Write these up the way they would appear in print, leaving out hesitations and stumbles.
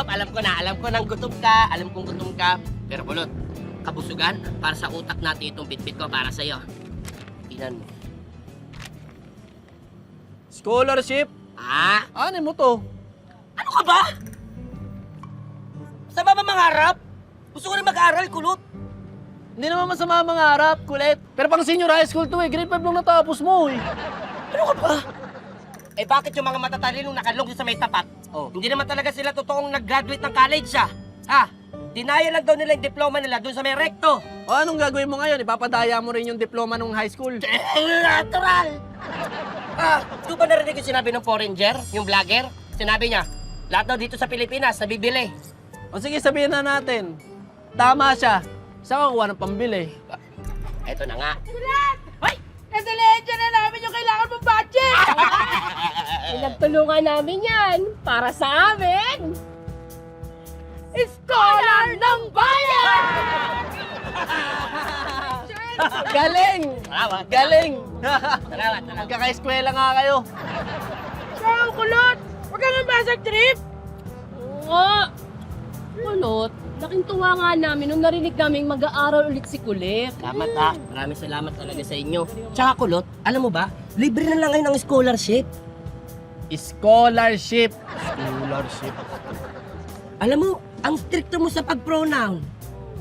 alam ko na. Alam ko nang gutom ka. Alam kong gutom ka. Pero kulot, kabusugan para sa utak natin itong bitbit ko para sa'yo. Tingnan mo. Scholarship? Ah? Ano mo to? Ano ka ba? Sa ba mangarap? Gusto ko rin mag-aaral, kulot. Hindi naman masama mangarap, kulit. Pero pang senior high school to eh. Grade 5 lang natapos mo eh. Ano ka ba? Eh bakit yung mga matatalinong nakalong sa may tapat? Oh. Hindi naman talaga sila totoong nag-graduate ng college ah. Dinaya lang daw nila yung diploma nila doon sa may recto. O anong gagawin mo ngayon? Ipapadaya mo rin yung diploma nung high school. Natural! Di ba narinig yung sinabi ng foreigner, yung vlogger? Sinabi niya, lahat daw dito sa Pilipinas nabibili. O sige, sabihin na natin. Tama siya. Saan kakuha ng pambili? Eto na nga. Hoy! Nasalensya na namin yung kailangan mong budget! Pinagtulungan namin yan para sa amin. Scholar ng bayan! Galing! Salamat. Galing! Salamat. Magkaka-eskwela nga kayo. Ikaw, kulot! Huwag kang ambasag trip! Oo. Kulot, laking tuwa nga namin nung narinig naming mag-aaral ulit si Kulit. Salamat Maraming salamat talaga sa inyo. Tsaka kulot, alam mo ba, libre na lang ngayon ng scholarship. Scholarship. Scholarship. Alam mo, ang stricto mo sa pag-pronoun.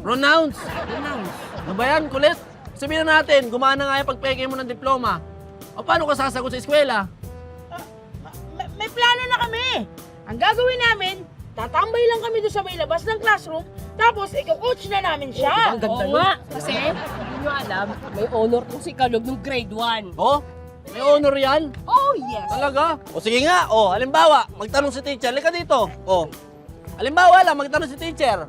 Pronounce. Pronouns. Ano ba yan, kulit? Sabihin na natin, gumana nga yung pagpeke mo ng diploma. O paano ka sasagot sa eskwela? May plano na kami! Ang gagawin namin, tatambay lang kami doon sa may labas ng classroom, tapos iko-coach na namin siya. Ang ganda Oo nga, kasi hindi nyo alam, may honor tong si Kalog nung grade 1. Oh, may honor yan? Oh, yes. Talaga? O sige nga, halimbawa, magtanong si teacher, lika dito. Halimbawa lang, magtanong si teacher.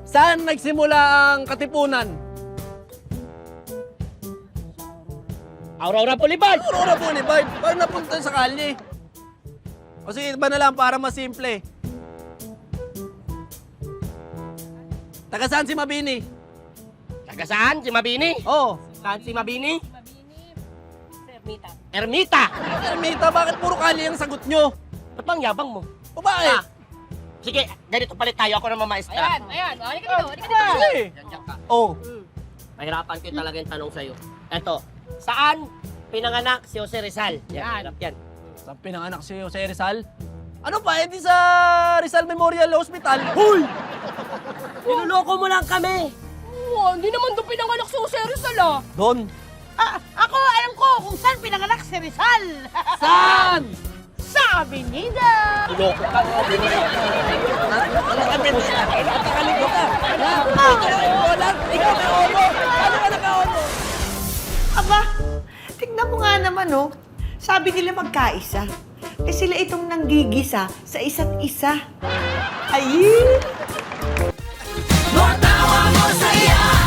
Saan nagsimula ang katipunan? Aurora Boulevard! Aurora Boulevard. Paano napunta sa kalye? O sige, iba na lang para mas simple. Taga saan si Mabini? Taga saan? Si Mabini? Oh, Saan si Mabini? Ermita. Ermita! Ermita, bakit puro kalye ang sagot nyo? Ba't bang yabang mo? O bakit? Sige, ganito palit tayo. Ako na mamaestra. Ayan. Halika dito, halika dito. Sige. Diyan ka. Oh, Mahirapan ko talaga yung tanong sa'yo. Eto, saan pinanganak si Jose Rizal? Yan. Hirap yan. saan pinanganak si Jose Rizal? Ano pa, edi sa Rizal Memorial Hospital? Huy! Niloloko mo lang kami! Oo, hindi naman doon pinanganak si Jose Rizal ah. Doon. Ako, alam ko kung saan pinanganak si Rizal! Saan? Sa Avenida! Niloloko ka. Aba, tignan mo nga naman, oh. Sabi nila magkaisa. Eh sila itong nanggigisa sa isa't isa. Ay! Matawa mo saya